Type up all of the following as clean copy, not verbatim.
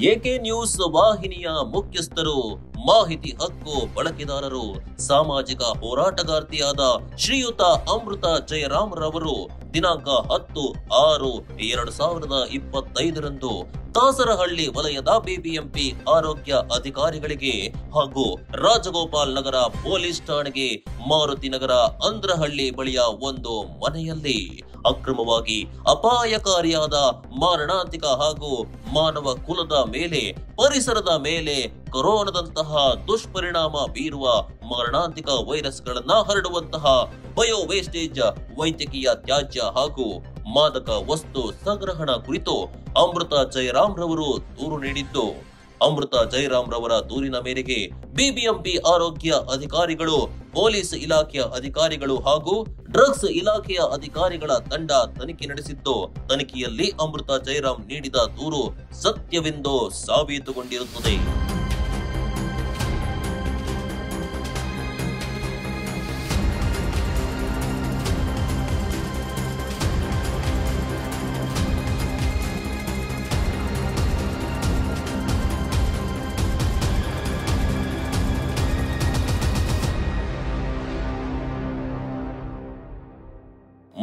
A K news ವಾಹಿನಿಯ ಮುಖ್ಯಸ್ಥರು, ಮಾಹಿತಿ ಹಕ್ಕು ಬಳಕೆದಾರರು, ಸಾಮಾಜಿಕ ಹೋರಾಟಗಾರ್ತಿಯಾದ ಶ್ರೀಯುತ ಅಮೃತ ಜಯರಾಮ್ ರವರು ದಿನಾಂಕ 10/6/2025 ದಾಸರಹಳ್ಳಿ ವಲಯದ ಬಿಬಿಎಂಪಿ ಆರೋಗ್ಯ ಅಧಿಕಾರಿಗಳಿಗೆ ಹಾಗೂ ರಾಜಗೋಪಾಲ್ ನಗರ ಪೊಲೀಸ್ ಠಾಣೆಗೆ ಮಾರುತಿ ನಗರ ಅಂದ್ರಹಳ್ಳಿ ಬಳಿಯ ಒಂದು ಮನೆಯಲ್ಲಿ ಅಕ್ರಮವಾಗಿ ಅಪಾಯಕಾರಿಯಾದ ಮಾರಣಾಂತಿಕ ಹಾಗೂ ಮಾನವ ಕುಲದ ಮೇಲೆ, ಪರಿಸರದ ಮೇಲೆ ಕೊರೋನಾದಂತಹ ದುಷ್ಪರಿಣಾಮ ಬೀರುವ ಮಾರಣಾಂತಿಕ ವೈರಸ್ಗಳನ್ನ ಹರಡುವಂತಹ ಬಯೋ ವೇಸ್ಟೇಜ್, ವೈದ್ಯಕೀಯ ತ್ಯಾಜ್ಯ ಹಾಗೂ ಮಾದಕ ವಸ್ತು ಸಂಗ್ರಹಣ ಕುರಿತು ಅಮೃತ ಜಯರಾಮ್ ರವರು ದೂರು ನೀಡಿದ್ದು, ಅಮೃತ ಜಯರಾಮ್ ರವರ ದೂರಿನ ಮೇರೆಗೆ ಬಿಬಿಎಂಪಿ ಆರೋಗ್ಯ ಅಧಿಕಾರಿಗಳು, ಪೊಲೀಸ್ ಇಲಾಖೆಯ ಅಧಿಕಾರಿಗಳು ಹಾಗೂ ಡ್ರಗ್ಸ್ ಇಲಾಖೆಯ ಅಧಿಕಾರಿಗಳ ತಂಡ ತನಿಖೆ ನಡೆಸಿದ್ದು, ತನಿಖೆಯಲ್ಲಿ ಅಮೃತ ಜಯರಾಮ್ ನೀಡಿದ ದೂರು ಸತ್ಯವೆಂದು ಸಾಬೀತುಗೊಂಡಿರುತ್ತದೆ.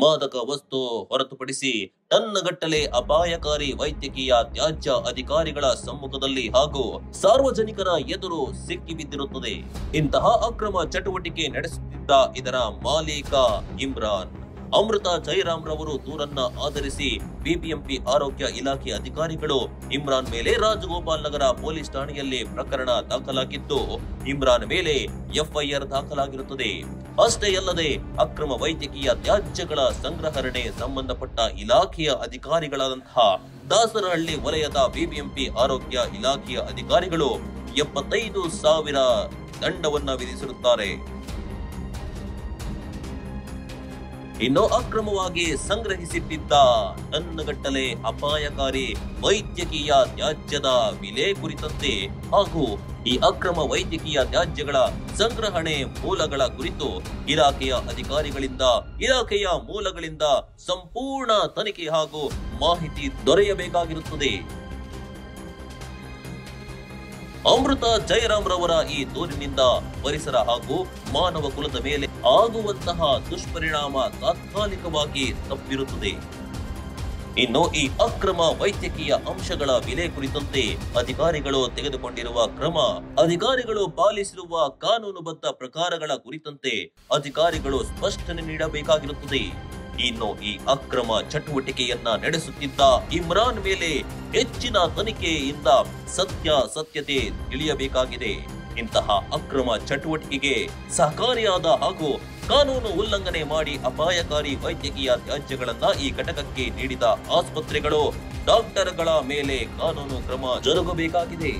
ಮಾದಕ ವಸ್ತು ಹೊರತುಪಡಿಸಿ ಟನ್ನಗಟ್ಟಲೆ ಅಪಾಯಕಾರಿ ವೈದ್ಯಕೀಯ ತ್ಯಾಜ್ಯ ಅಧಿಕಾರಿಗಳ ಸಮ್ಮುಖದಲ್ಲಿ ಹಾಗೂ ಸಾರ್ವಜನಿಕರ ಎದುರು ಸಿಕ್ಕಿಬಿದ್ದಿರುತ್ತದೆ. ಇಂತಹ ಅಕ್ರಮ ಚಟುವಟಿಕೆ ನಡೆಸುತ್ತಿದ್ದ ಇದರ ಮಾಲೀಕ ಇಮ್ರಾನ್. ಅಮೃತ ಜಯರಾಮ್ ರವರು ದೂರನ್ನ ಆಧರಿಸಿ ಬಿಬಿಎಂಪಿ ಆರೋಗ್ಯ ಇಲಾಖೆ ಅಧಿಕಾರಿಗಳು ಇಮ್ರಾನ್ ಮೇಲೆ ರಾಜಗೋಪಾಲ್ ನಗರ ಪೊಲೀಸ್ ಠಾಣೆಯಲ್ಲಿ ಪ್ರಕರಣ ದಾಖಲಾಗಿದ್ದು, ಇಮ್ರಾನ್ ಮೇಲೆ ಎಫ್ಐಆರ್ ದಾಖಲಾಗಿರುತ್ತದೆ. ಅಷ್ಟೇ ಅಲ್ಲದೆ ಅಕ್ರಮ ವೈದ್ಯಕೀಯ ತ್ಯಾಜ್ಯಗಳ ಸಂಗ್ರಹಣೆ ಸಂಬಂಧಪಟ್ಟ ಇಲಾಖೆಯ ಅಧಿಕಾರಿಗಳಾದಂತಹ ದಾಸರಹಳ್ಳಿ ವಲಯದ ಬಿಬಿಎಂಪಿ ಆರೋಗ್ಯ ಇಲಾಖೆಯ ಅಧಿಕಾರಿಗಳು 75,000 ದಂಡವನ್ನ ವಿಧಿಸಿರುತ್ತಾರೆ. ಇನ್ನು ಅಕ್ರಮವಾಗಿ ಸಂಗ್ರಹಿಸಿಟ್ಟಿದ್ದ ಟನ್ಗಟ್ಟಲೆ ಅಪಾಯಕಾರಿ ವೈದ್ಯಕೀಯ ತ್ಯಾಜ್ಯದ ವಿಲೆ ಕುರಿತಂತೆ ಹಾಗೂ ಈ ಅಕ್ರಮ ವೈದ್ಯಕೀಯ ತ್ಯಾಜ್ಯಗಳ ಸಂಗ್ರಹಣೆ ಮೂಲಗಳ ಕುರಿತು ಇಲಾಖೆಯ ಮೂಲಗಳಿಂದ ಸಂಪೂರ್ಣ ತನಿಖೆ ಹಾಗೂ ಮಾಹಿತಿ ದೊರೆಯಬೇಕಾಗಿರುತ್ತದೆ. ಅಮೃತ ಜಯರಾಮ್ ರವರ ಈ ದೂರಿನಿಂದ ಪರಿಸರ ಹಾಗೂ ಮಾನವ ಕುಲದ ಮೇಲೆ ಆಗುವಂತಹ ದುಷ್ಪರಿಣಾಮ ತಾತ್ಕಾಲಿಕವಾಗಿ ತಪ್ಪಿರುತ್ತದೆ. ಇನ್ನು ಈ ಅಕ್ರಮ ವೈದ್ಯಕೀಯ ಅಂಶಗಳ ವಿಲೆ ಕುರಿತಂತೆ ಅಧಿಕಾರಿಗಳು ತೆಗೆದುಕೊಂಡಿರುವ ಕ್ರಮ, ಅಧಿಕಾರಿಗಳು ಪಾಲಿಸಿರುವ ಕಾನೂನುಬದ್ಧ ಪ್ರಕಾರಗಳ ಕುರಿತಂತೆ ಅಧಿಕಾರಿಗಳು ಸ್ಪಷ್ಟನೆ ನೀಡಬೇಕಾಗಿರುತ್ತದೆ. ಇನ್ನು ಈ ಅಕ್ರಮ ಚಟುವಟಿಕೆಯನ್ನ ನಡೆಸುತ್ತಿದ್ದ ಇಮ್ರಾನ್ ಮೇಲೆ ಹೆಚ್ಚಿನ ತನಿಖೆಯಿಂದ ಸತ್ಯತೆ ತಿಳಿಯಬೇಕಾಗಿದೆ. ಇಂತಹ ಅಕ್ರಮ ಚಟುವಟಿಕೆಗೆ ಸಹಕಾರಿಯಾದ ಹಾಗೂ ಕಾನೂನು ಉಲ್ಲಂಘನೆ ಮಾಡಿ ಅಪಾಯಕಾರಿ ವೈದ್ಯಕೀಯ ತ್ಯಾಜ್ಯಗಳನ್ನ ಈ ಘಟಕಕ್ಕೆ ನೀಡಿದ ಆಸ್ಪತ್ರೆಗಳು, ಡಾಕ್ಟರ್ಗಳ ಮೇಲೆ ಕಾನೂನು ಕ್ರಮ ಜರುಗಬೇಕಾಗಿದೆ.